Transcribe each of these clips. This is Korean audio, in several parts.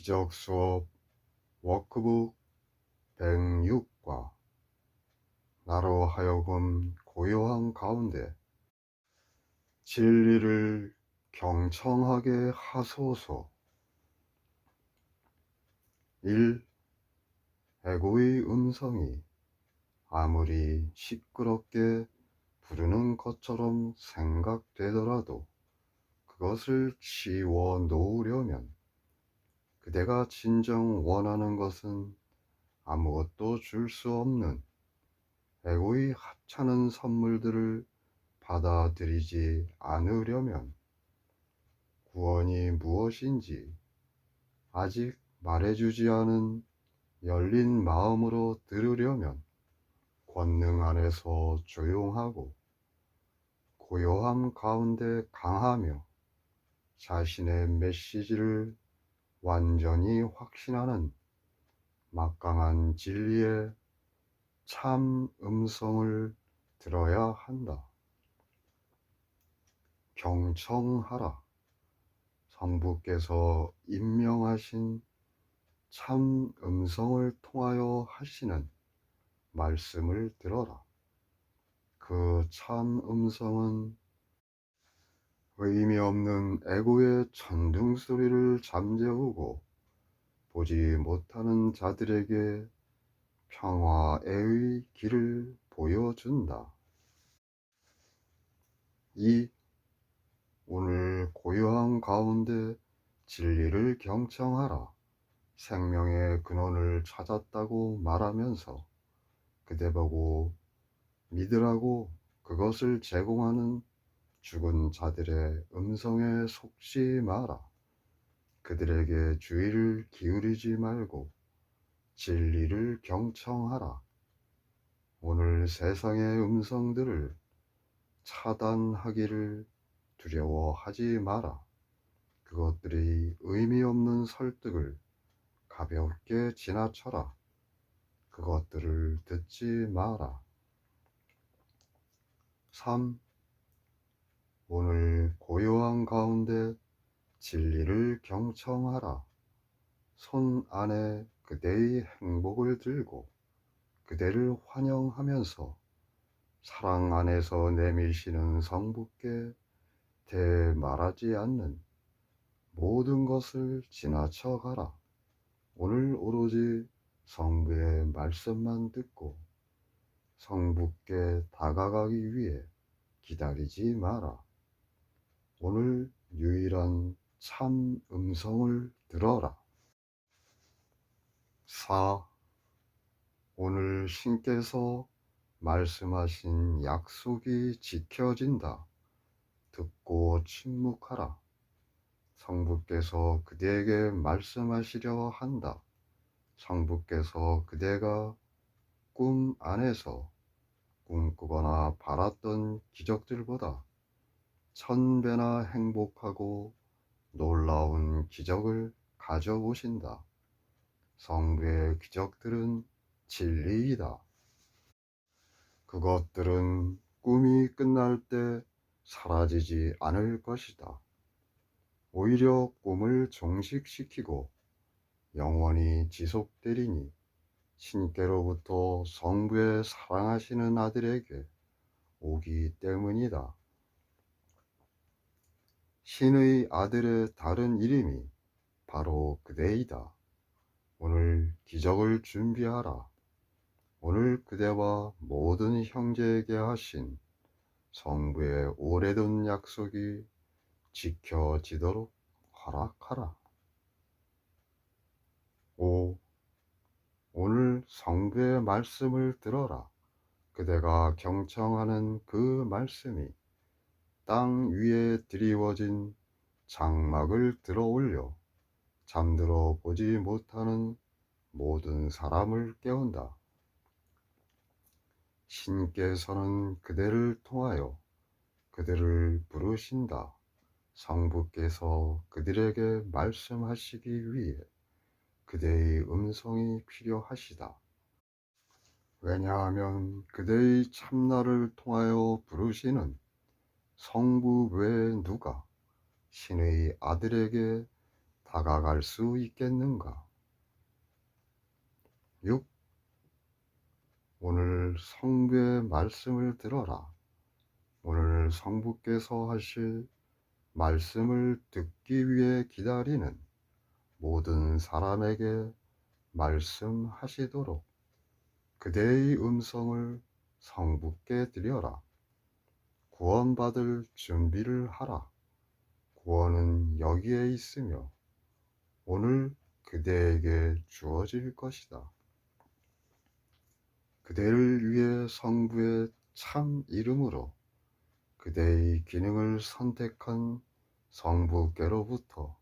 기적 수업 워크북 106과 나로 하여금 고요한 가운데 진리를 경청하게 하소서. 1. 에고의 음성이 아무리 시끄럽게 부르는 것처럼 생각되더라도 그것을 치워 놓으려면 그대가 진정 원하는 것은 아무것도 줄 수 없는 에고의 하찮은 선물들을 받아들이지 않으려면 구원이 무엇인지 아직 말해주지 않은 열린 마음으로 들으려면 권능 안에서 조용하고 고요함 가운데 강하며 자신의 메시지를 완전히 확신하는 막강한 진리의 참 음성을 들어야 한다. 경청하라. 성부께서 임명하신 참 음성을 통하여 하시는 말씀을 들어라. 그 참 음성은 의미 없는 에고의 천둥 소리를 잠재우고 보지 못하는 자들에게 평화의 길을 보여준다. 2. 오늘 고요한 가운데 진리를 경청하라. 생명의 근원을 찾았다고 말하면서 그대 보고 믿으라고 그것을 제공하는 죽은 자들의 음성에 속지 마라. 그들에게 주의를 기울이지 말고 진리를 경청하라. 오늘 세상의 음성들을 차단하기를 두려워하지 마라. 그것들이 의미 없는 설득을 가볍게 지나쳐라. 그것들을 듣지 마라. 3. 오늘 고요한 가운데 진리를 경청하라. 손 안에 그대의 행복을 들고 그대를 환영하면서 사랑 안에서 내미시는 성부께 대말하지 않는 모든 것을 지나쳐가라. 오늘 오로지 성부의 말씀만 듣고 성부께 다가가기 위해 기다리지 마라. 오늘 유일한 참 음성을 들어라. 4. 오늘 신께서 말씀하신 약속이 지켜진다. 듣고 침묵하라. 성부께서 그대에게 말씀하시려 한다. 성부께서 그대가 꿈 안에서 꿈꾸거나 바랐던 기적들보다 1000배나 행복하고 놀라운 기적을 가져오신다. 성부의 기적들은 진리이다. 그것들은 꿈이 끝날 때 사라지지 않을 것이다. 오히려 꿈을 종식시키고 영원히 지속되리니 신께로부터 성부의 사랑하시는 아들에게 오기 때문이다. 신의 아들의 다른 이름이 바로 그대이다. 오늘 기적을 준비하라. 오늘 그대와 모든 형제에게 하신 성부의 오래된 약속이 지켜지도록 허락하라. 5. 오늘 성부의 말씀을 들어라. 그대가 경청하는 그 말씀이 땅 위에 드리워진 장막을 들어올려 잠들어 보지 못하는 모든 사람을 깨운다. 신께서는 그대를 통하여 그들을 부르신다. 성부께서 그들에게 말씀하시기 위해 그대의 음성이 필요하시다. 왜냐하면 그대의 참나를 통하여 부르시는 성부 외에 누가 신의 아들에게 다가갈 수 있겠는가? 6. 오늘 성부의 말씀을 들어라. 오늘 성부께서 하실 말씀을 듣기 위해 기다리는 모든 사람에게 말씀하시도록 그대의 음성을 성부께 드려라. 구원받을 준비를 하라. 구원은 여기에 있으며 오늘 그대에게 주어질 것이다. 그대를 위해 성부의 참 이름으로 그대의 기능을 선택한 성부께로부터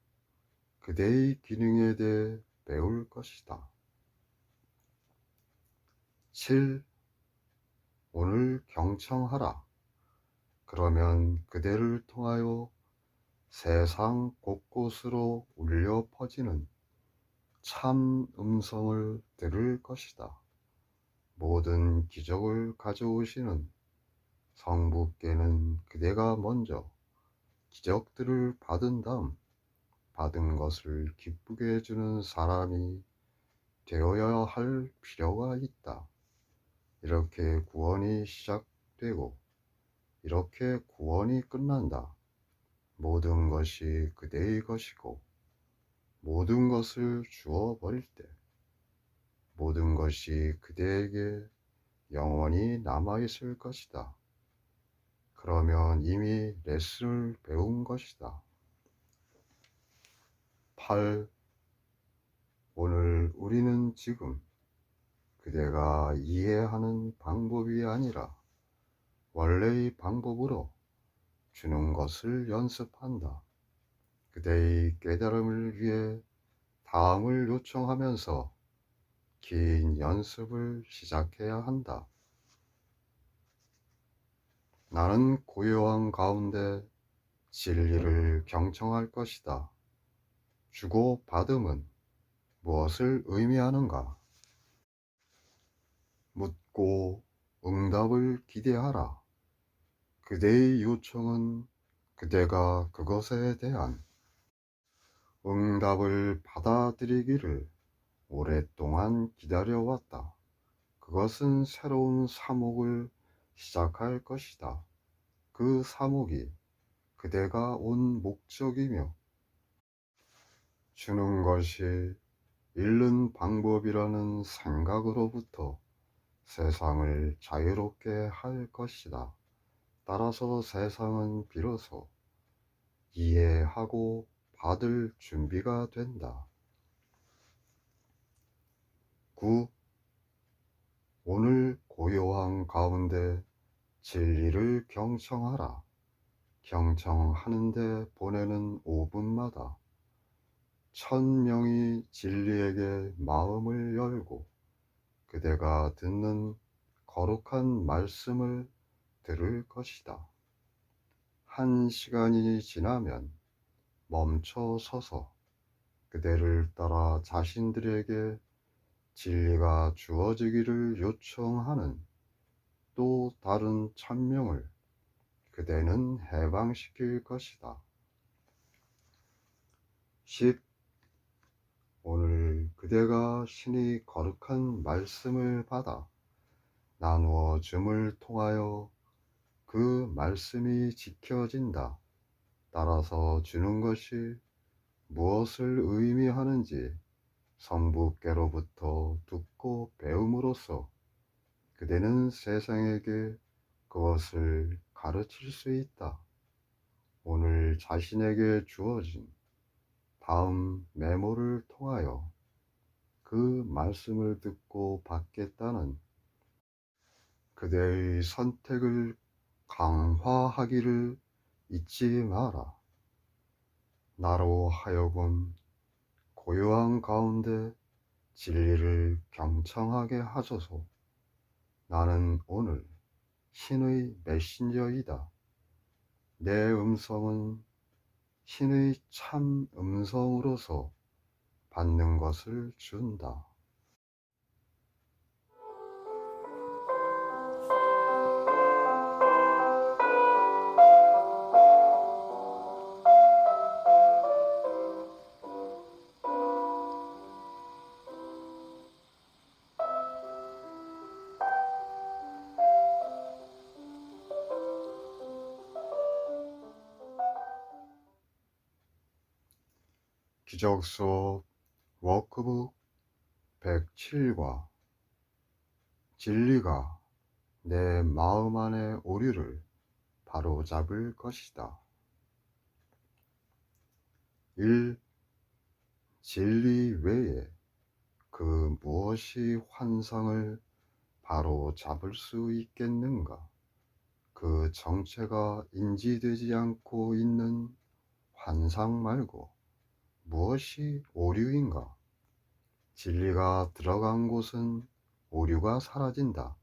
그대의 기능에 대해 배울 것이다. 7. 오늘 경청하라. 그러면 그대를 통하여 세상 곳곳으로 울려 퍼지는 참 음성을 들을 것이다. 모든 기적을 가져오시는 성부께는 그대가 먼저 기적들을 받은 다음 받은 것을 기쁘게 해주는 사람이 되어야 할 필요가 있다. 이렇게 구원이 시작되고 이렇게 구원이 끝난다. 모든 것이 그대의 것이고 모든 것을 주어 버릴 때 모든 것이 그대에게 영원히 남아있을 것이다. 그러면 이미 레슨을 배운 것이다. 8. 오늘 우리는 지금 그대가 이해하는 방법이 아니라 원래의 방법으로 주는 것을 연습한다. 그대의 깨달음을 위해 다음을 요청하면서 긴 연습을 시작해야 한다. 나는 고요한 가운데 진리를 경청할 것이다. 주고 받음은 무엇을 의미하는가? 묻고 응답을 기대하라. 그대의 요청은 그대가 그것에 대한 응답을 받아들이기를 오랫동안 기다려왔다. 그것은 새로운 사목을 시작할 것이다. 그 사목이 그대가 온 목적이며 주는 것이 잃는 방법이라는 생각으로부터 세상을 자유롭게 할 것이다. 따라서 세상은 비로소 이해하고 받을 준비가 된다. 9. 오늘 고요한 가운데 진리를 경청하라. 경청하는데 보내는 5분마다 1000명이 진리에게 마음을 열고 그대가 듣는 거룩한 말씀을 들을 것이다. 1시간이 지나면 멈춰 서서 그대를 따라 자신들에게 진리가 주어지기를 요청하는 또 다른 1000명을 그대는 해방시킬 것이다. 10. 오늘 그대가 신의 거룩한 말씀을 받아 나누어 줌을 통하여 그 말씀이 지켜진다. 따라서 주는 것이 무엇을 의미하는지 성부께로부터 듣고 배움으로써 그대는 세상에게 그것을 가르칠 수 있다. 오늘 자신에게 주어진 다음 메모를 통하여 그 말씀을 듣고 받겠다는 그대의 선택을 강화하기를 잊지 마라. 나로 하여금 고요한 가운데 진리를 경청하게 하소서. 나는 오늘 신의 메신저이다. 내 음성은 신의 참 음성으로서 받는 것을 준다. 기적 수업 워크북 107과 진리가 내 마음 안의 오류를 바로잡을 것이다. 1. 진리 외에 그 무엇이 환상을 바로잡을 수 있겠는가? 그 정체가 인지되지 않고 있는 환상 말고 무엇이 오류인가? 진리가 들어간 곳은 오류가 사라진다.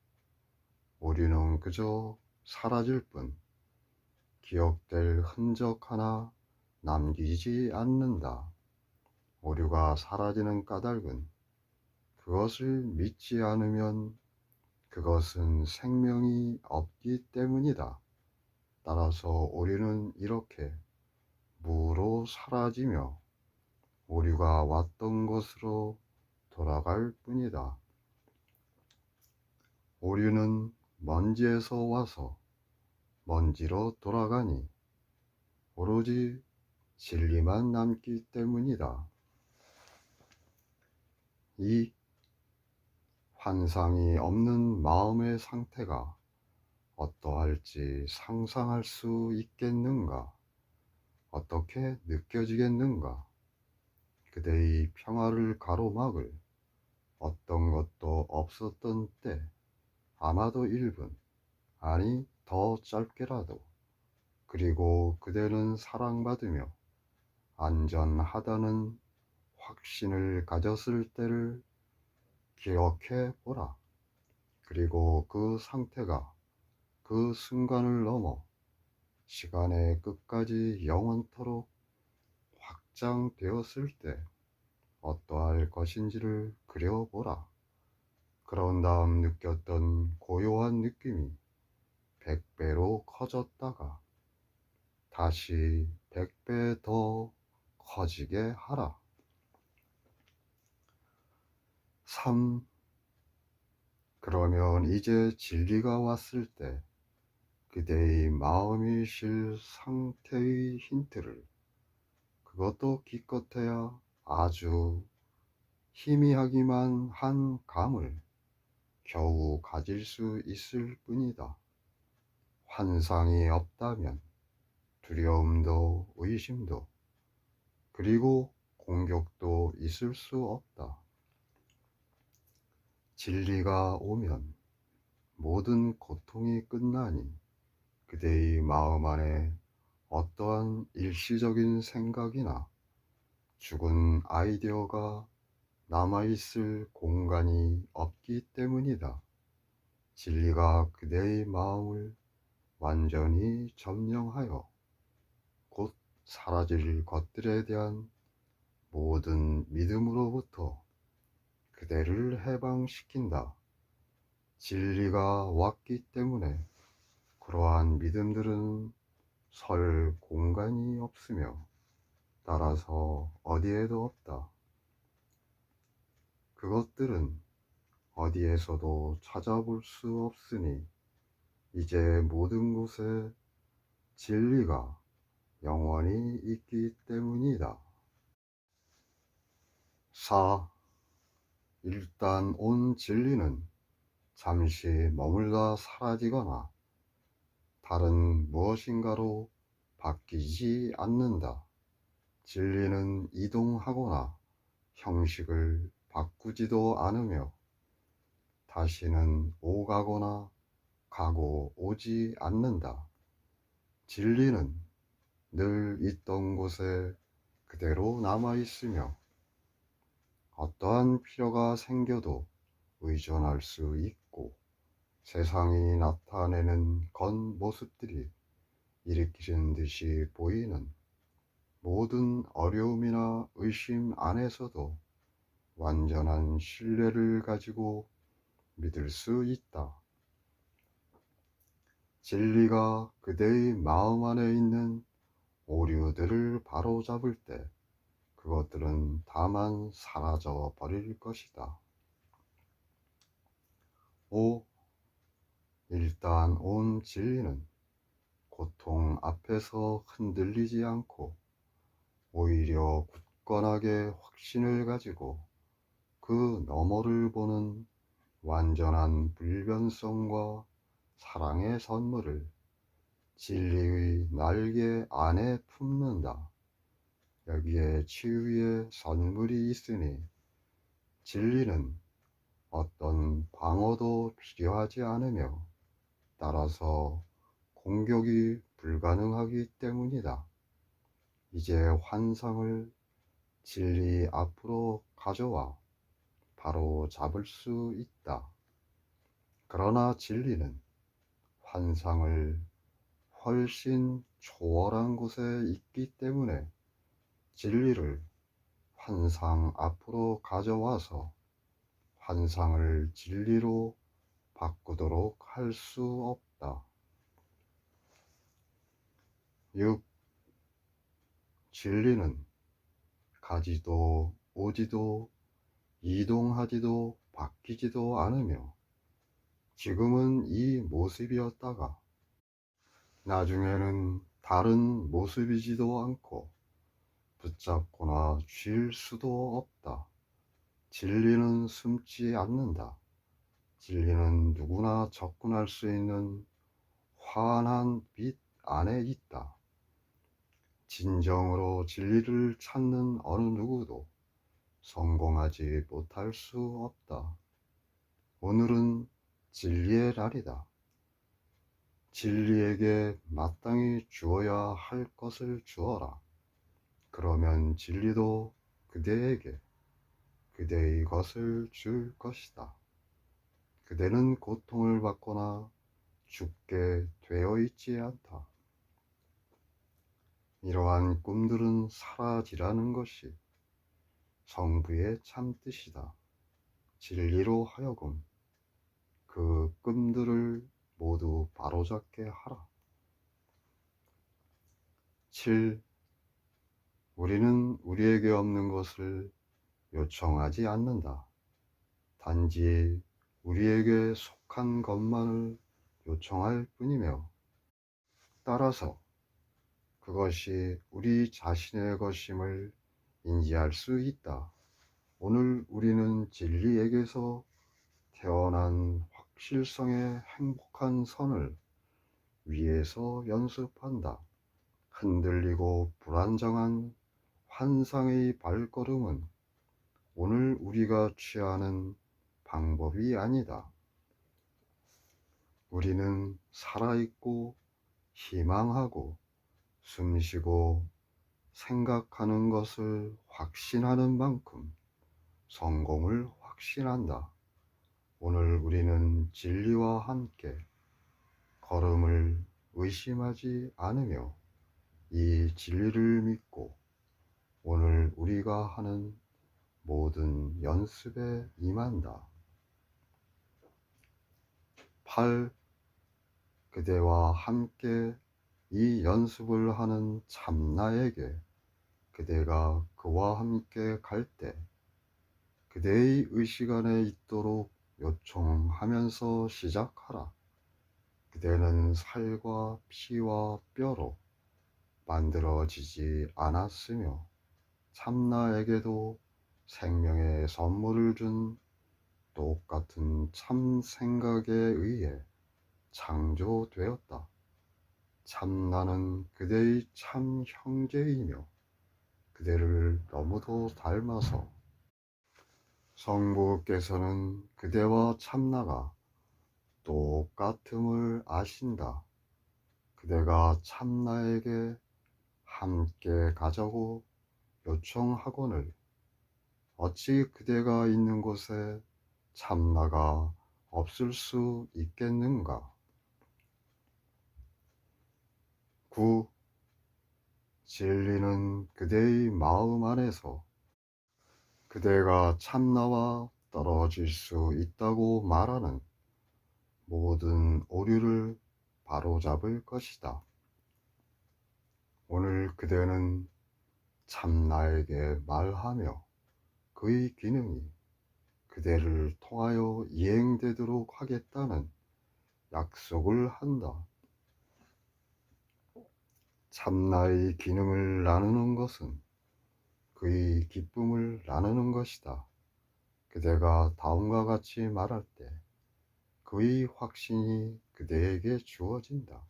오류는 그저 사라질 뿐 기억될 흔적 하나 남기지 않는다. 오류가 사라지는 까닭은 그것을 믿지 않으면 그것은 생명이 없기 때문이다. 따라서 오류는 이렇게 무로 사라지며 오류가 왔던 곳으로 돌아갈 뿐이다. 오류는 먼지에서 와서 먼지로 돌아가니 오로지 진리만 남기 때문이다. 이 환상이 없는 마음의 상태가 어떠할지 상상할 수 있겠는가? 어떻게 느껴지겠는가? 그대의 평화를 가로막을 어떤 것도 없었던 때, 아마도 1분, 아니 더 짧게라도, 그리고 그대는 사랑받으며 안전하다는 확신을 가졌을 때를 기억해 보라. 그리고 그 상태가 그 순간을 넘어 시간의 끝까지 영원토록 확장되었을 때 어떠할 것인지를 그려보라. 그런 다음 느꼈던 고요한 느낌이 100배로 커졌다가 다시 100배 더 커지게 하라. 3. 그러면 이제 진리가 왔을 때 그대의 마음이 쉴 상태의 힌트를, 그것도 기껏해야 아주 희미하기만 한 감을 겨우 가질 수 있을 뿐이다. 환상이 없다면 두려움도 의심도 그리고 공격도 있을 수 없다. 진리가 오면 모든 고통이 끝나니 그대의 마음 안에 어떠한 일시적인 생각이나 죽은 아이디어가 남아있을 공간이 없기 때문이다. 진리가 그대의 마음을 완전히 점령하여 곧 사라질 것들에 대한 모든 믿음으로부터 그대를 해방시킨다. 진리가 왔기 때문에 그러한 믿음들은 설 공간이 없으며 따라서 어디에도 없다. 그것들은 어디에서도 찾아볼 수 없으니 이제 모든 곳에 진리가 영원히 있기 때문이다. 4. 일단 온 진리는 잠시 머물다 사라지거나 다른 무엇인가로 바뀌지 않는다. 진리는 이동하거나 형식을 바꾸지도 않으며 다시는 오가거나 가고 오지 않는다. 진리는 늘 있던 곳에 그대로 남아 있으며 어떠한 필요가 생겨도 의존할 수 있고 세상이 나타내는 겉모습들이 일으키는 듯이 보이는 모든 어려움이나 의심 안에서도 완전한 신뢰를 가지고 믿을 수 있다. 진리가 그대의 마음 안에 있는 오류들을 바로잡을 때 그것들은 다만 사라져 버릴 것이다. 5. 일단 온 진리는 고통 앞에서 흔들리지 않고 오히려 굳건하게 확신을 가지고 그 너머를 보는 완전한 불변성과 사랑의 선물을 진리의 날개 안에 품는다. 여기에 치유의 선물이 있으니 진리는 어떤 방어도 필요하지 않으며 따라서 공격이 불가능하기 때문이다. 이제 환상을 진리 앞으로 가져와 바로 잡을 수 있다. 그러나 진리는 환상을 훨씬 초월한 곳에 있기 때문에 진리를 환상 앞으로 가져와서 환상을 진리로 바꾸도록 할 수 없다. 6. 진리는 가지도 오지도 이동하지도 바뀌지도 않으며 지금은 이 모습이었다가 나중에는 다른 모습이지도 않고 붙잡거나 쥘 수도 없다. 진리는 숨지 않는다. 진리는 누구나 접근할 수 있는 환한 빛 안에 있다. 진정으로 진리를 찾는 어느 누구도 성공하지 못할 수 없다. 오늘은 진리의 날이다. 진리에게 마땅히 주어야 할 것을 주어라. 그러면 진리도 그대에게 그대의 것을 줄 것이다. 그대는 고통을 받거나 죽게 되어 있지 않다. 이러한 꿈들은 사라지라는 것이 성부의 참뜻이다. 진리로 하여금 그 꿈들을 모두 바로잡게 하라. 7. 우리는 우리에게 없는 것을 요청하지 않는다. 단지 우리에게 속한 것만을 요청할 뿐이며 따라서 그것이 우리 자신의 것임을 인지할 수 있다. 오늘 우리는 진리에게서 태어난 확실성의 행복한 선을 위에서 연습한다. 흔들리고 불안정한 환상의 발걸음은 오늘 우리가 취하는 방법이 아니다. 우리는 살아있고 희망하고 숨쉬고 생각하는 것을 확신하는 만큼 성공을 확신한다. 오늘 우리는 진리와 함께 걸음을 의심하지 않으며 이 진리를 믿고 오늘 우리가 하는 모든 연습에 임한다. 8. 그대와 함께 이 연습을 하는 참나에게 그대가 그와 함께 갈 때 그대의 의식 안에 있도록 요청하면서 시작하라. 그대는 살과 피와 뼈로 만들어지지 않았으며 참나에게도 생명의 선물을 준 똑같은 참 생각에 의해 창조되었다. 참나는 그대의 참 형제이며 그대를 너무도 닮아서 성부께서는 그대와 참나가 똑같음을 아신다. 그대가 참나에게 함께 가자고 요청하거늘 어찌 그대가 있는 곳에 참나가 없을 수 있겠는가? 9. 진리는 그대의 마음 안에서 그대가 참나와 떨어질 수 있다고 말하는 모든 오류를 바로잡을 것이다. 오늘 그대는 참나에게 말하며 그의 기능이 그대를 통하여 이행되도록 하겠다는 약속을 한다. 참나의 기능을 나누는 것은 그의 기쁨을 나누는 것이다. 그대가 다음과 같이 말할 때 그의 확신이 그대에게 주어진다.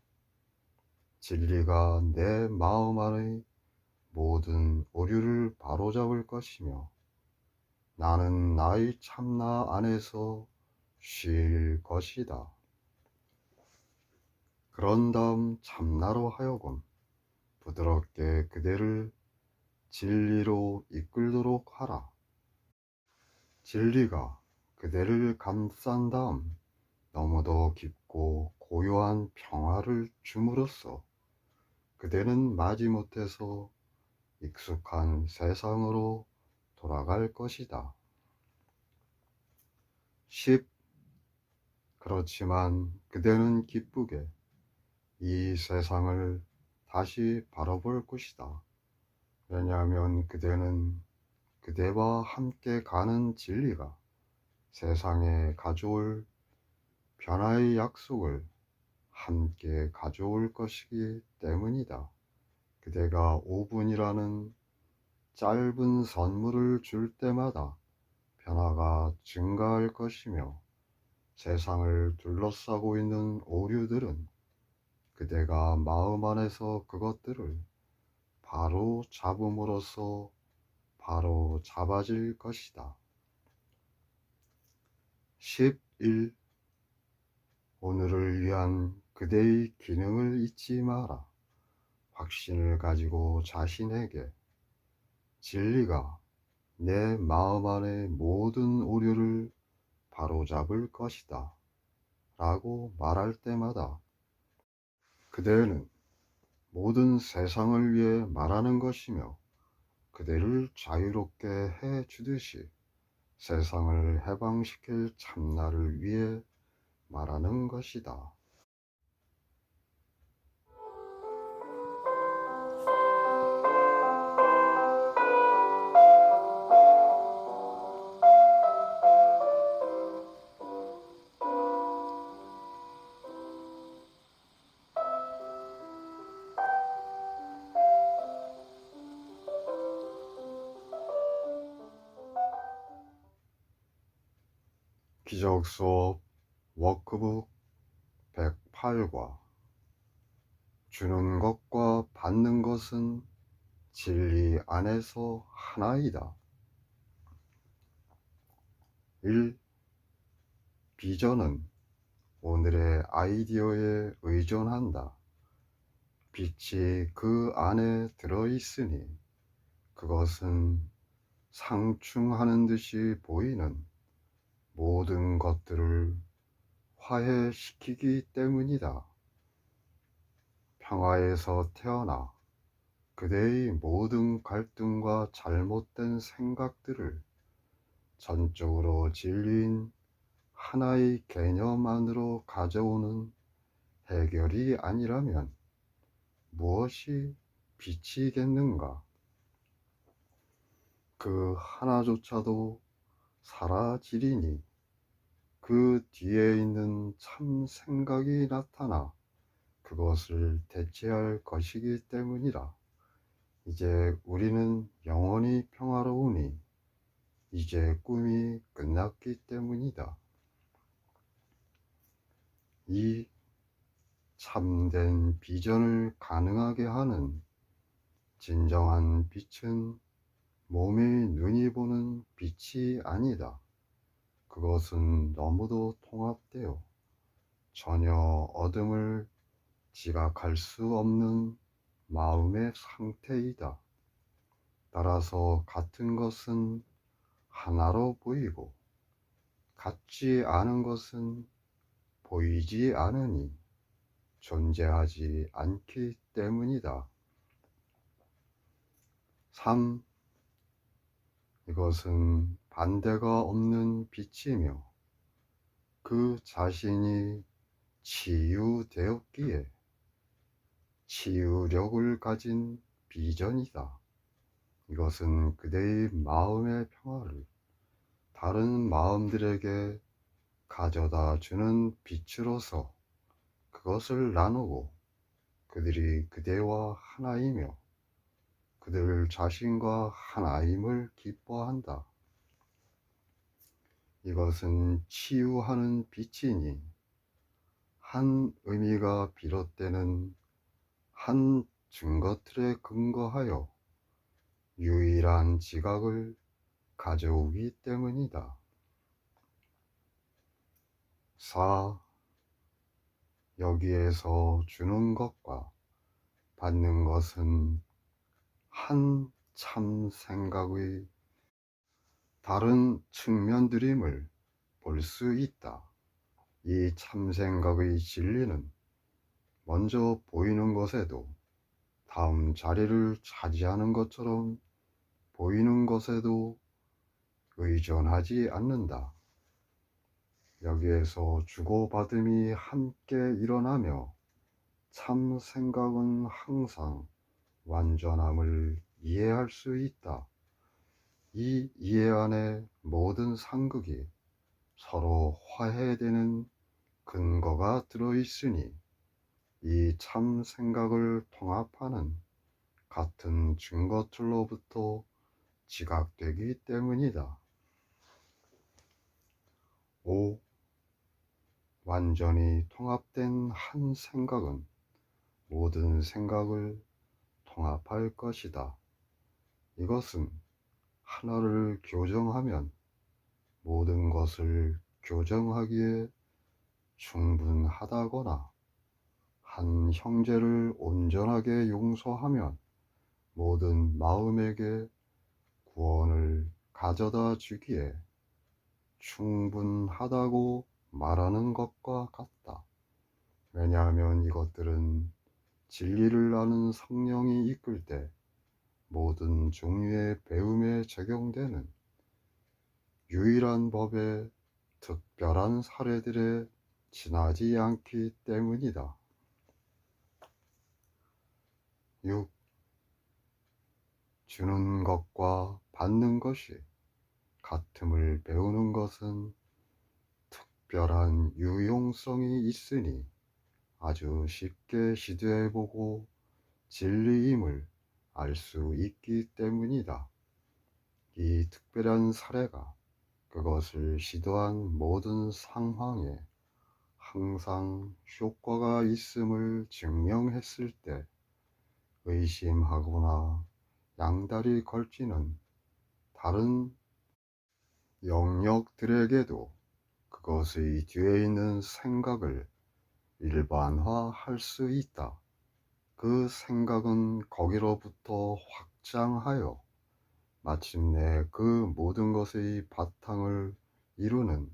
진리가 내 마음 안의 모든 오류를 바로잡을 것이며 나는 나의 참나 안에서 쉴 것이다. 그런 다음 참나로 하여금 부드럽게 그대를 진리로 이끌도록 하라. 진리가 그대를 감싼 다음 너무도 깊고 고요한 평화를 줌으로써 그대는 마지못해서 익숙한 세상으로 돌아갈 것이다. 10. 그렇지만 그대는 기쁘게 이 세상을 다시 바라볼 것이다. 왜냐하면 그대는 그대와 함께 가는 진리가 세상에 가져올 변화의 약속을 함께 가져올 것이기 때문이다. 그대가 5분이라는 짧은 선물을 줄 때마다 변화가 증가할 것이며 세상을 둘러싸고 있는 오류들은 그대가 마음 안에서 그것들을 바로 잡음으로써 바로 잡아질 것이다. 11. 오늘을 위한 그대의 기능을 잊지 마라. 확신을 가지고 자신에게 진리가 내 마음 안의 모든 오류를 바로잡을 것이다 라고 말할 때마다 그대는 모든 세상을 위해 말하는 것이며 그대를 자유롭게 해 주듯이 세상을 해방시킬 참나를 위해 말하는 것이다. 기적수업 워크북 108과 주는 것과 받는 것은 진리 안에서 하나이다. 1. 비전은 오늘의 아이디어에 의존한다. 빛이 그 안에 들어있으니 그것은 상충하는 듯이 보이는 모든 것들을 화해시키기 때문이다. 평화에서 태어나 그대의 모든 갈등과 잘못된 생각들을 전적으로 진리인 하나의 개념 안으로 가져오는 해결이 아니라면 무엇이 빛이겠는가? 그 하나조차도 사라지리니 그 뒤에 있는 참 생각이 나타나 그것을 대체할 것이기 때문이라. 이제 우리는 영원히 평화로우니 이제 꿈이 끝났기 때문이다. 이 참된 비전을 가능하게 하는 진정한 빛은 몸의 눈이 보는 빛이 아니다. 그것은 너무도 통합되어 전혀 어둠을 지각할 수 없는 마음의 상태이다. 따라서 같은 것은 하나로 보이고 같지 않은 것은 보이지 않으니 존재하지 않기 때문이다. 3. 이것은 반대가 없는 빛이며 그 자신이 치유되었기에 치유력을 가진 비전이다. 이것은 그대의 마음의 평화를 다른 마음들에게 가져다 주는 빛으로서 그것을 나누고 그들이 그대와 하나이며 그들 자신과 하나임을 기뻐한다. 이것은 치유하는 빛이니 한 의미가 비롯되는 한 증거틀에 근거하여 유일한 지각을 가져오기 때문이다. 4. 여기에서 주는 것과 받는 것은 한 참 생각의 다른 측면들임을 볼 수 있다. 이 참 생각의 진리는 먼저 보이는 것에도 다음 자리를 차지하는 것처럼 보이는 것에도 의존하지 않는다. 여기에서 주고받음이 함께 일어나며 참 생각은 항상 완전함을 이해할 수 있다. 이 이해 안에 모든 상극이 서로 화해되는 근거가 들어있으니 이 참 생각을 통합하는 같은 증거틀로부터 지각되기 때문이다. 5. 완전히 통합된 한 생각은 모든 생각을 통합할 것이다. 이것은 하나를 교정하면 모든 것을 교정하기에 충분하다거나 한 형제를 온전하게 용서하면 모든 마음에게 구원을 가져다 주기에 충분하다고 말하는 것과 같다. 왜냐하면 이것들은 진리를 아는 성령이 이끌 때 모든 종류의 배움에 적용되는 유일한 법의 특별한 사례들에 지나지 않기 때문이다. 6. 주는 것과 받는 것이 같음을 배우는 것은 특별한 유용성이 있으니 아주 쉽게 시도해보고 진리임을 알 수 있기 때문이다. 이 특별한 사례가 그것을 시도한 모든 상황에 항상 효과가 있음을 증명했을 때 의심하거나 양다리 걸치는 다른 영역들에게도 그것의 뒤에 있는 생각을 일반화할 수 있다. 그 생각은 거기로부터 확장하여 마침내 그 모든 것의 바탕을 이루는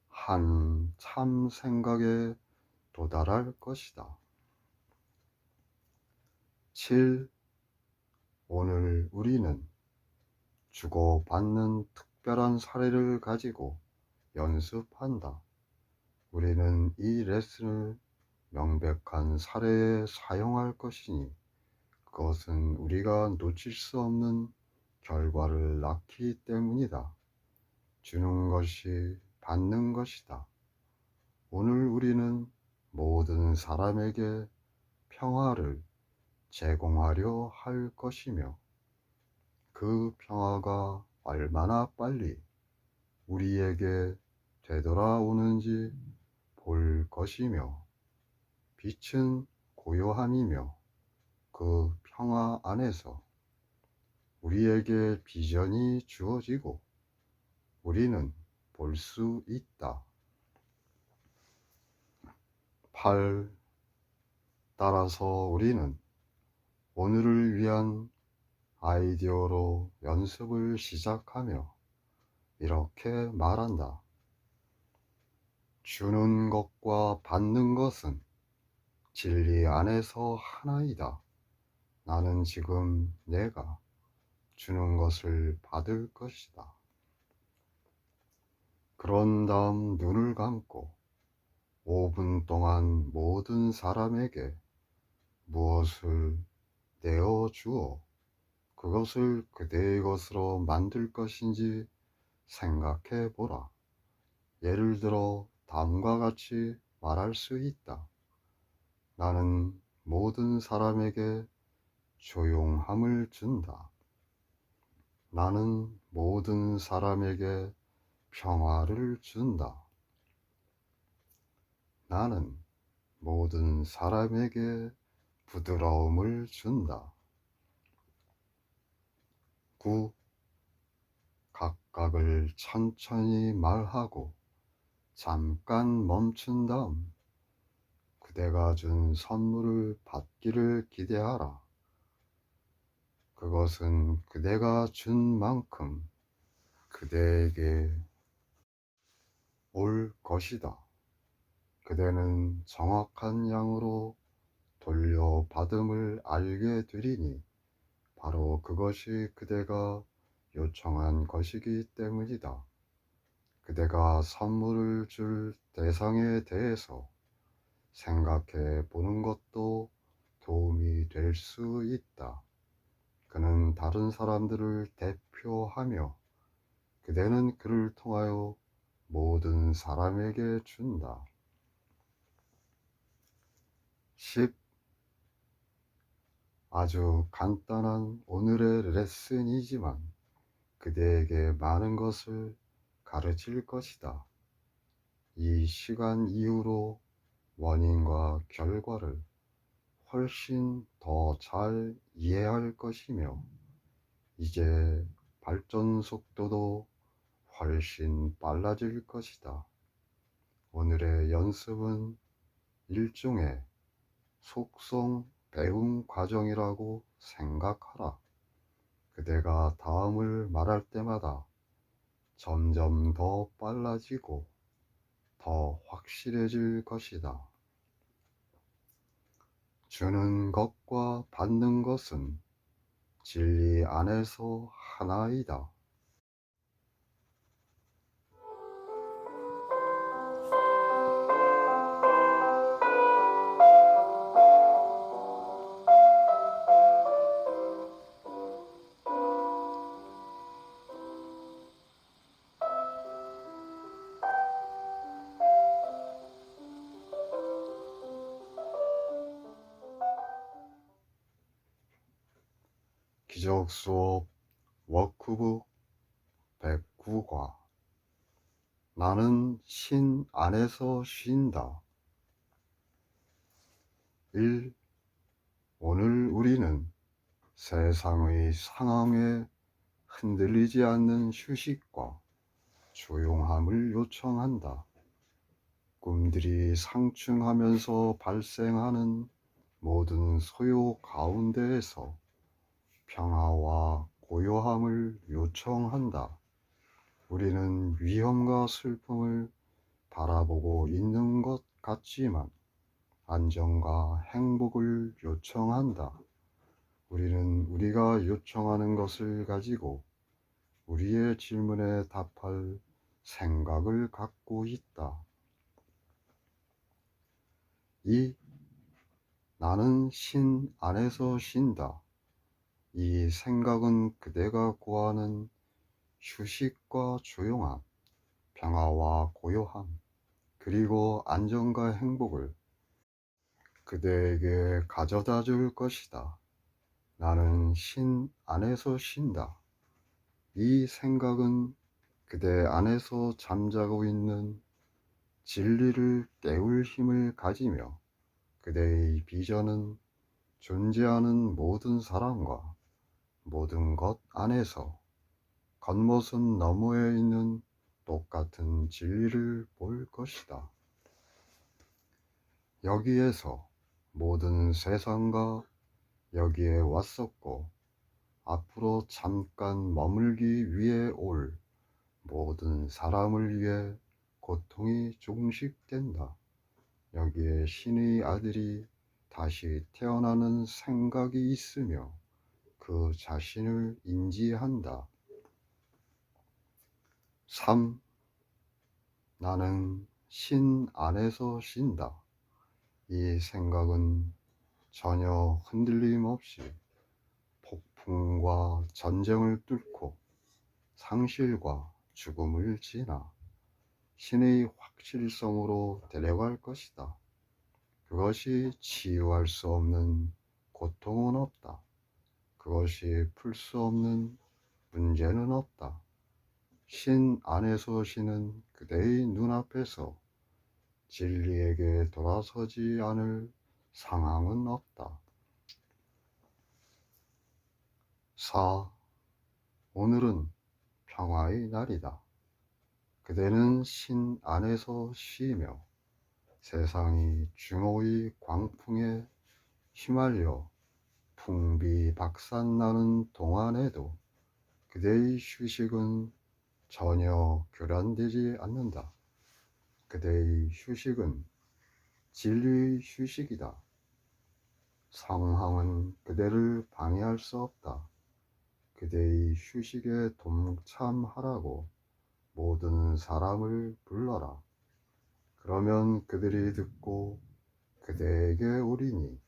한 참 생각에 도달할 것이다. 7. 오늘 우리는 주고받는 특별한 사례를 가지고 연습한다. 우리는 이 레슨을 명백한 사례에 사용할 것이니 그것은 우리가 놓칠 수 없는 결과를 낳기 때문이다. 주는 것이 받는 것이다. 오늘 우리는 모든 사람에게 평화를 제공하려 할 것이며 그 평화가 얼마나 빨리 우리에게 되돌아오는지 볼 것이며 빛은 고요함이며 그 평화 안에서 우리에게 비전이 주어지고 우리는 볼 수 있다. 8. 따라서 우리는 오늘을 위한 아이디어로 연습을 시작하며 이렇게 말한다. 주는 것과 받는 것은 진리 안에서 하나이다. 나는 지금 내가 주는 것을 받을 것이다. 그런 다음 눈을 감고 5분 동안 모든 사람에게 무엇을 내어 주어 그것을 그대의 것으로 만들 것인지 생각해 보라. 예를 들어 다음과 같이 말할 수 있다. 나는 모든 사람에게 조용함을 준다. 나는 모든 사람에게 평화를 준다. 나는 모든 사람에게 부드러움을 준다. 9. 각각을 천천히 말하고 잠깐 멈춘 다음 그대가 준 선물을 받기를 기대하라. 그것은 그대가 준 만큼 그대에게 올 것이다. 그대는 정확한 양으로 돌려받음을 알게 되리니 바로 그것이 그대가 요청한 것이기 때문이다. 그대가 선물을 줄 대상에 대해서 생각해 보는 것도 도움이 될 수 있다. 그는 다른 사람들을 대표하며 그대는 그를 통하여 모든 사람에게 준다. 10. 아주 간단한 오늘의 레슨이지만 그대에게 많은 것을 가르칠 것이다. 이 시간 이후로 원인과 결과를 훨씬 더 잘 이해할 것이며 이제 발전 속도도 훨씬 빨라질 것이다. 오늘의 연습은 일종의 속성 배움 과정이라고 생각하라. 그대가 다음을 말할 때마다 점점 더 빨라지고 더 확실해질 것이다. 주는 것과 받는 것은 진리 안에서 하나이다. 기적 수업 워크북 109과 나는 신 안에서 쉰다. 1. 오늘 우리는 세상의 상황에 흔들리지 않는 휴식과 조용함을 요청한다. 꿈들이 상충하면서 발생하는 모든 소요 가운데에서 평화와 고요함을 요청한다. 우리는 위험과 슬픔을 바라보고 있는 것 같지만 안정과 행복을 요청한다. 우리는 우리가 요청하는 것을 가지고 우리의 질문에 답할 생각을 갖고 있다. 2. 나는 신 안에서 쉰다. 이 생각은 그대가 구하는 휴식과 조용함, 평화와 고요함, 그리고 안정과 행복을 그대에게 가져다 줄 것이다. 나는 신 안에서 쉰다. 이 생각은 그대 안에서 잠자고 있는 진리를 깨울 힘을 가지며 그대의 비전은 존재하는 모든 사람과 모든 것 안에서 겉모습 너머에 있는 똑같은 진리를 볼 것이다. 여기에서 모든 세상과 여기에 왔었고 앞으로 잠깐 머물기 위해 올 모든 사람을 위해 고통이 종식된다. 여기에 신의 아들이 다시 태어나는 생각이 있으며 그 자신을 인지한다. 3. 나는 신 안에서 쉰다. 이 생각은 전혀 흔들림 없이 폭풍과 전쟁을 뚫고 상실과 죽음을 지나 신의 확실성으로 데려갈 것이다. 그것이 치유할 수 없는 고통은 없다. 그것이 풀 수 없는 문제는 없다. 신 안에서 쉬는 그대의 눈앞에서 진리에게 돌아서지 않을 상황은 없다. 4. 오늘은 평화의 날이다. 그대는 신 안에서 쉬며 세상이 증오의 광풍에 휘말려 풍비박산나는 동안에도 그대의 휴식은 전혀 교란되지 않는다. 그대의 휴식은 진리의 휴식이다. 상황은 그대를 방해할 수 없다. 그대의 휴식에 동참하라고 모든 사람을 불러라. 그러면 그들이 듣고 그대에게 오리니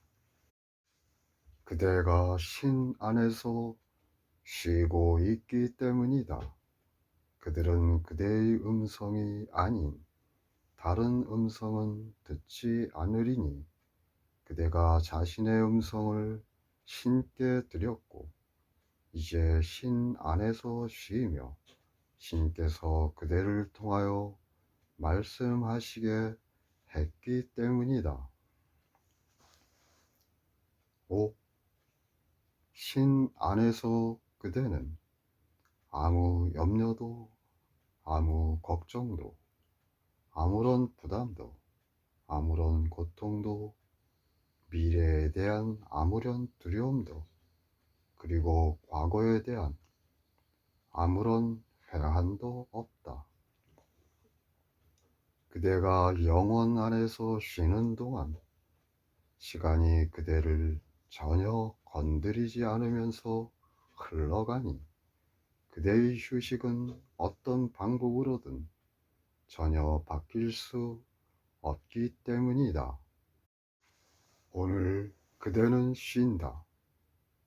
그대가 신 안에서 쉬고 있기 때문이다. 그들은 그대의 음성이 아닌 다른 음성은 듣지 않으리니 그대가 자신의 음성을 신께 드렸고 이제 신 안에서 쉬며 신께서 그대를 통하여 말씀하시게 했기 때문이다. 5. 신 안에서 그대는 아무 염려도 아무 걱정도 아무런 부담도 아무런 고통도 미래에 대한 아무런 두려움도 그리고 과거에 대한 아무런 회한도 없다. 그대가 영원 안에서 쉬는 동안 시간이 그대를 전혀 건드리지 않으면서 흘러가니 그대의 휴식은 어떤 방법으로든 전혀 바뀔 수 없기 때문이다. 오늘 그대는 쉰다.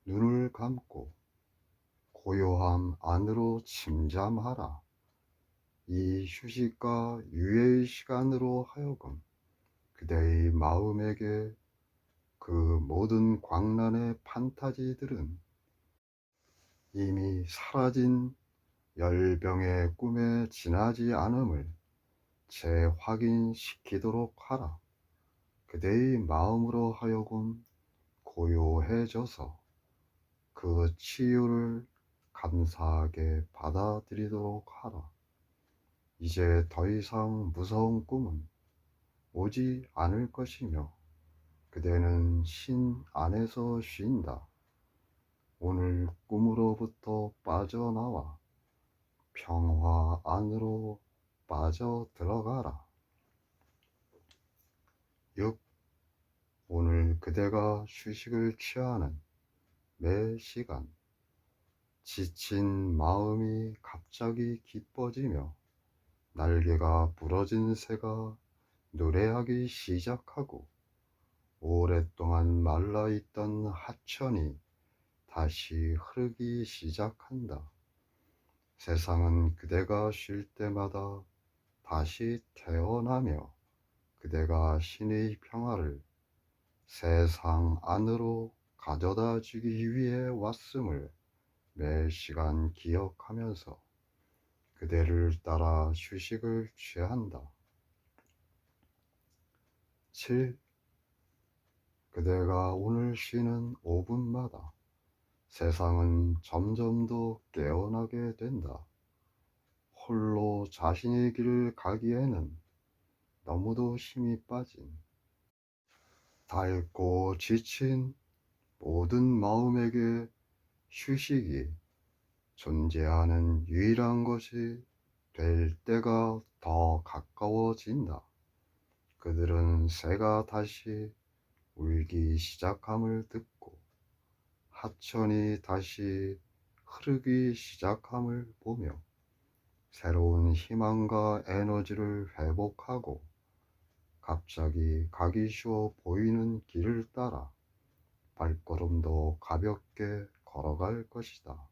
눈을 감고 고요함 안으로 침잠하라. 이 휴식과 유예의 시간으로 하여금 그대의 마음에게 그 모든 광란의 판타지들은 이미 사라진 열병의 꿈에 지나지 않음을 재확인시키도록 하라. 그대의 마음으로 하여금 고요해져서 그 치유를 감사하게 받아들이도록 하라. 이제 더 이상 무서운 꿈은 오지 않을 것이며 그대는 신 안에서 쉰다. 오늘 꿈으로부터 빠져나와 평화 안으로 빠져 들어가라. 6. 오늘 그대가 휴식을 취하는 매 시간 지친 마음이 갑자기 기뻐지며 날개가 부러진 새가 노래하기 시작하고 오랫동안 말라있던 하천이 다시 흐르기 시작한다. 세상은 그대가 쉴 때마다 다시 태어나며 그대가 신의 평화를 세상 안으로 가져다 주기 위해 왔음을 매 시간 기억하면서 그대를 따라 휴식을 취한다. 7. 그대가 오늘 쉬는 5분마다 세상은 점점 더 깨어나게 된다. 홀로 자신의 길을 가기에는 너무도 힘이 빠진 닳고 지친 모든 마음에게 휴식이 존재하는 유일한 것이 될 때가 더 가까워진다. 그들은 새가 다시 울기 시작함을 듣고 하천이 다시 흐르기 시작함을 보며 새로운 희망과 에너지를 회복하고 갑자기 가기 쉬워 보이는 길을 따라 발걸음도 가볍게 걸어갈 것이다.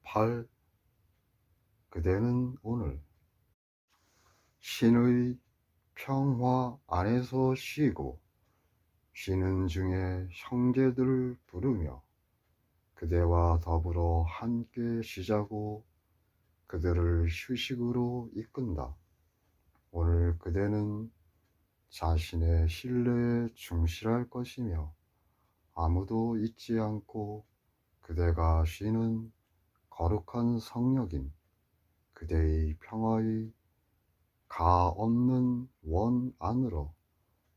8. 그대는 오늘 신의 평화 안에서 쉬고 쉬는 중에 형제들을 부르며 그대와 더불어 함께 쉬자고 그들을 휴식으로 이끈다. 오늘 그대는 자신의 신뢰에 충실할 것이며 아무도 잊지 않고 그대가 쉬는 거룩한 성역인 그대의 평화의 가 없는 원 안으로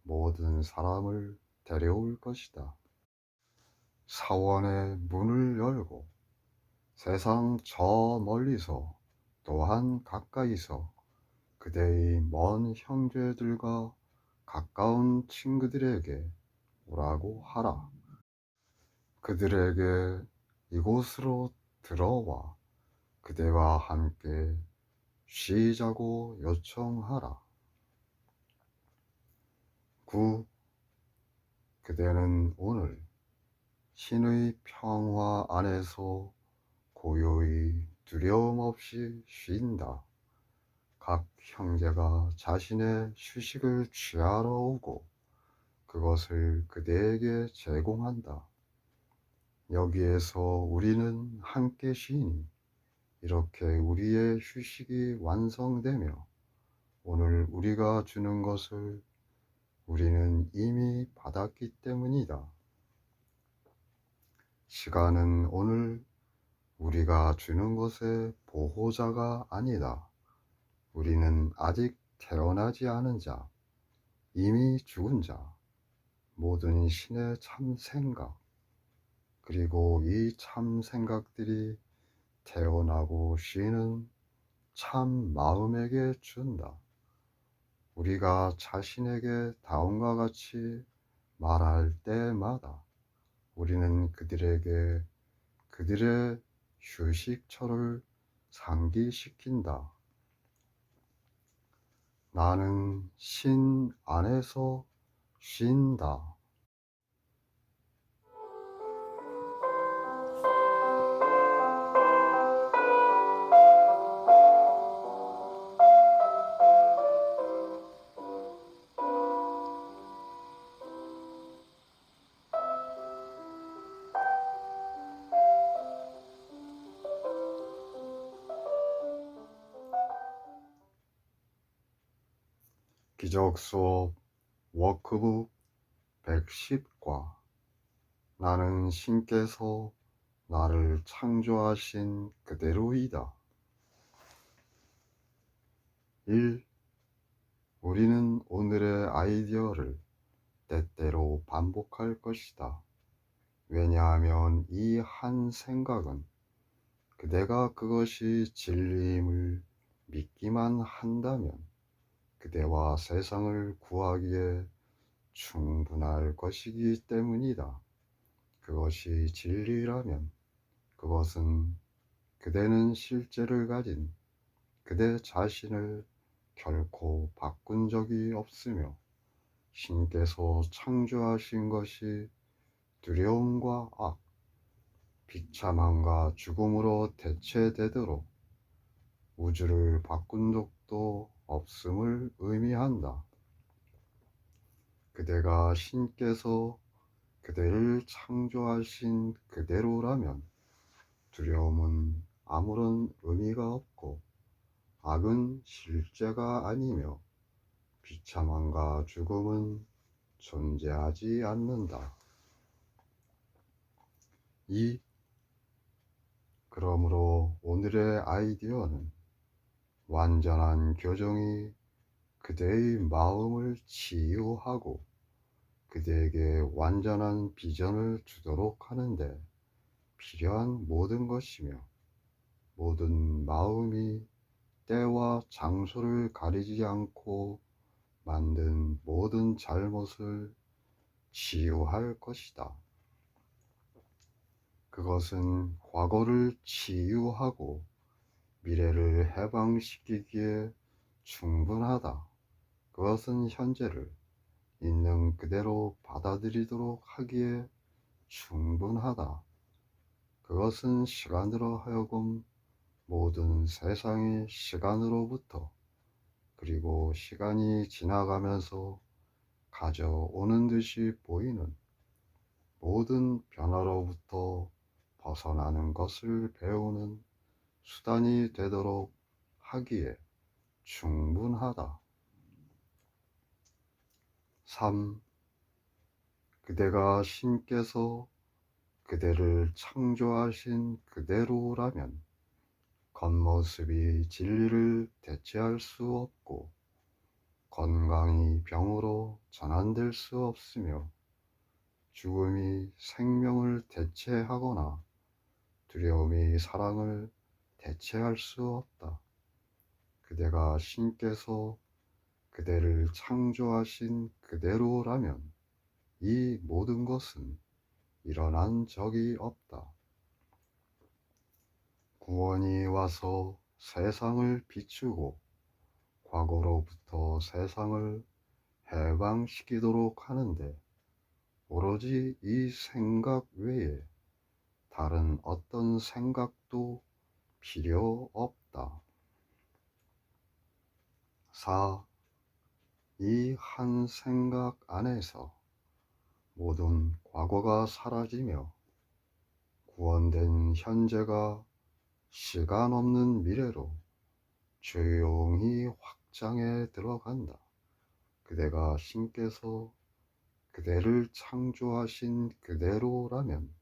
모든 사람을 데려올 것이다. 사원의 문을 열고 세상 저 멀리서 또한 가까이서 그대의 먼 형제들과 가까운 친구들에게 오라고 하라. 그들에게 이곳으로 들어와 그대와 함께 쉬자고 요청하라. 9. 그대는 오늘 신의 평화 안에서 고요히 두려움 없이 쉰다. 각 형제가 자신의 휴식을 취하러 오고 그것을 그대에게 제공한다. 여기에서 우리는 함께 쉬니 이렇게 우리의 휴식이 완성되며 오늘 우리가 주는 것을 우리는 이미 받았기 때문이다. 시간은 오늘 우리가 주는 것의 보호자가 아니다. 우리는 아직 태어나지 않은 자, 이미 죽은 자, 모든 신의 참 생각, 그리고 이 참 생각들이 태어나고 쉬는 참 마음에게 준다. 우리가 자신에게 다음과 같이 말할 때마다 우리는 그들에게 그들의 휴식처를 상기시킨다. 나는 신 안에서 쉰다. 기적 수업 워크북 110과 나는 신께서 나를 창조하신 그대로이다. 1. 우리는 오늘의 아이디어를 때때로 반복할 것이다. 왜냐하면 이 한 생각은 그대가 그것이 진리임을 믿기만 한다면 그대와 세상을 구하기에 충분할 것이기 때문이다. 그것이 진리라면 그것은 그대는 실제를 가진 그대 자신을 결코 바꾼 적이 없으며 신께서 창조하신 것이 두려움과 악, 비참함과 죽음으로 대체되도록 우주를 바꾼 적도 없음을 의미한다. 그대가 신께서 그대를 창조하신 그대로라면 두려움은 아무런 의미가 없고 악은 실제가 아니며 비참함과 죽음은 존재하지 않는다. 2. 그러므로 오늘의 아이디어는 완전한 교정이 그대의 마음을 치유하고 그대에게 완전한 비전을 주도록 하는데 필요한 모든 것이며 모든 마음이 때와 장소를 가리지 않고 만든 모든 잘못을 치유할 것이다. 그것은 과거를 치유하고 미래를 해방시키기에 충분하다. 그것은 현재를 있는 그대로 받아들이도록 하기에 충분하다. 그것은 시간으로 하여금 모든 세상이 시간으로부터 그리고 시간이 지나가면서 가져오는 듯이 보이는 모든 변화로부터 벗어나는 것을 배우는 수단이 되도록 하기에 충분하다. 3. 그대가 신께서 그대를 창조하신 그대로라면 겉모습이 진리를 대체할 수 없고 건강이 병으로 전환될 수 없으며 죽음이 생명을 대체하거나 두려움이 사랑을 대체할 수 없다. 그대가 신께서 그대를 창조하신 그대로라면 이 모든 것은 일어난 적이 없다. 구원이 와서 세상을 비추고 과거로부터 세상을 해방시키도록 하는데 오로지 이 생각 외에 다른 어떤 생각도 필요 없다. 4. 이 한 생각 안에서 모든 과거가 사라지며 구원된 현재가 시간 없는 미래로 조용히 확장해 들어간다. 그대가 신께서 그대를 창조하신 그대로라면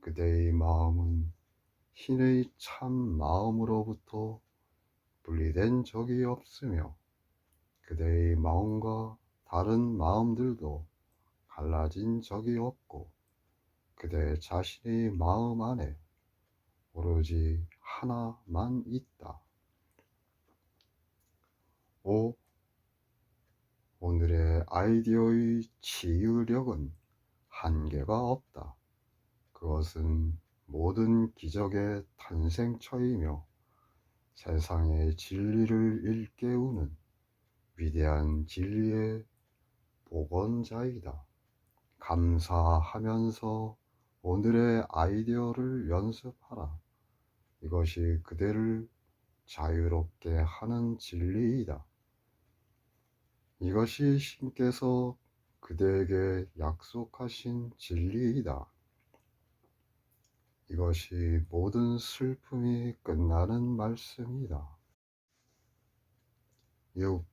그대의 마음은 신의 참 마음으로부터 분리된 적이 없으며 그대의 마음과 다른 마음들도 갈라진 적이 없고 그대 자신의 마음 안에 오로지 하나만 있다. 5. 오늘의 아이디어의 치유력은 한계가 없다. 그것은 모든 기적의 탄생처이며 세상의 진리를 일깨우는 위대한 진리의 복원자이다. 감사하면서 오늘의 아이디어를 연습하라. 이것이 그대를 자유롭게 하는 진리이다. 이것이 신께서 그대에게 약속하신 진리이다. 이것이 모든 슬픔이 끝나는 말씀이다. 6.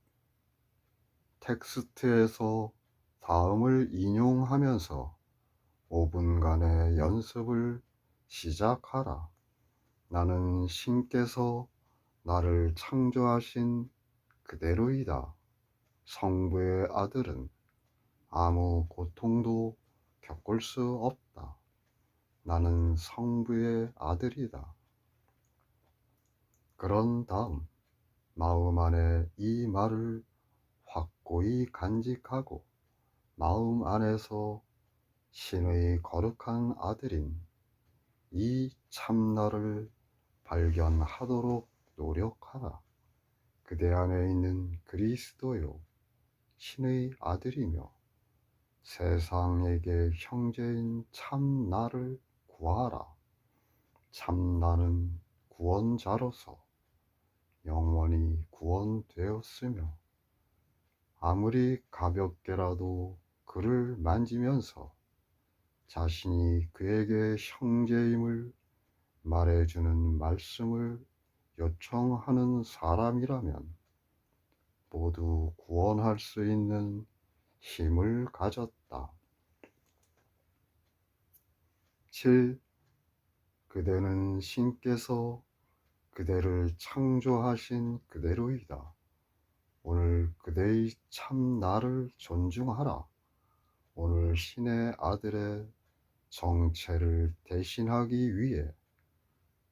텍스트에서 다음을 인용하면서 5분간의 연습을 시작하라. 나는 신께서 나를 창조하신 그대로이다. 성부의 아들은 아무 고통도 겪을 수 없다. 나는 성부의 아들이다. 그런 다음 마음 안에 이 말을 확고히 간직하고 마음 안에서 신의 거룩한 아들인 이 참나를 발견하도록 노력하라. 그대 안에 있는 그리스도요 신의 아들이며 세상에게 형제인 참나를 구하라. 참나는 구원자로서 영원히 구원되었으며 아무리 가볍게라도 그를 만지면서 자신이 그에게 형제임을 말해주는 말씀을 요청하는 사람이라면 모두 구원할 수 있는 힘을 가졌다. 7. 그대는 신께서 그대를 창조하신 그대로이다. 오늘 그대의 참 나를 존중하라. 오늘 신의 아들의 정체를 대신하기 위해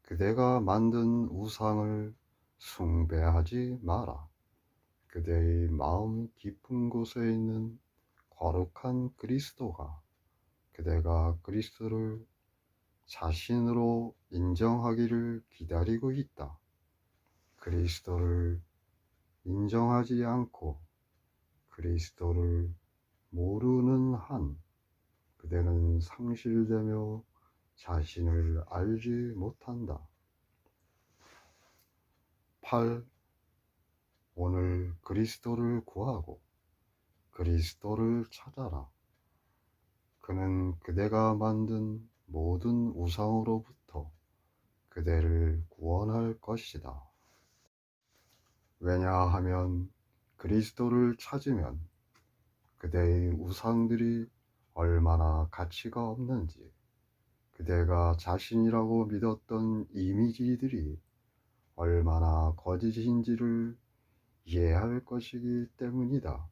그대가 만든 우상을 숭배하지 마라. 그대의 마음 깊은 곳에 있는 거룩한 그리스도가 그대가 그리스도를 자신으로 인정하기를 기다리고 있다. 그리스도를 인정하지 않고 그리스도를 모르는 한 그대는 상실되며 자신을 알지 못한다. 8. 오늘 그리스도를 구하고 그리스도를 찾아라. 그는 그대가 만든 모든 우상으로부터 그대를 구원할 것이다. 왜냐하면 그리스도를 찾으면 그대의 우상들이 얼마나 가치가 없는지, 그대가 자신이라고 믿었던 이미지들이 얼마나 거짓인지를 이해할 것이기 때문이다.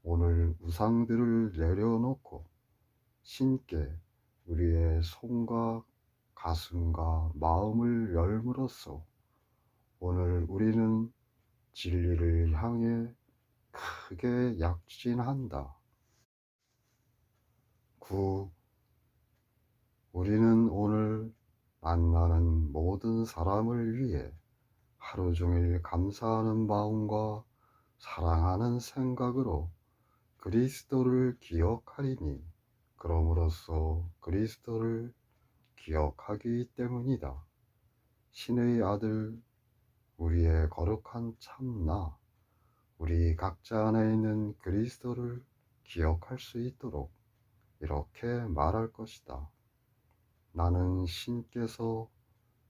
오늘 우상들을 내려놓고 신께 우리의 손과 가슴과 마음을 열므로써 오늘 우리는 진리를 향해 크게 약진한다. 9. 우리는 오늘 만나는 모든 사람을 위해 하루 종일 감사하는 마음과 사랑하는 생각으로 그리스도를 기억하리니, 그럼으로써 그리스도를 기억하기 때문이다. 신의 아들, 우리의 거룩한 참나, 우리 각자 안에 있는 그리스도를 기억할 수 있도록 이렇게 말할 것이다. 나는 신께서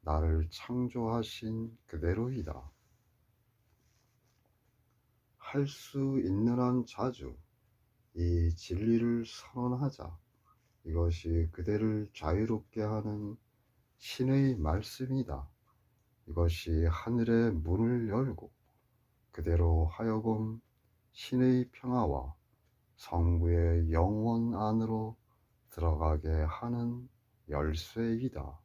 나를 창조하신 그대로이다. 할 수 있는 한 자주 이 진리를 선언하자. 이것이 그대를 자유롭게 하는 신의 말씀이다. 이것이 하늘의 문을 열고 그대로 하여금 신의 평화와 성부의 영원 안으로 들어가게 하는 열쇠이다.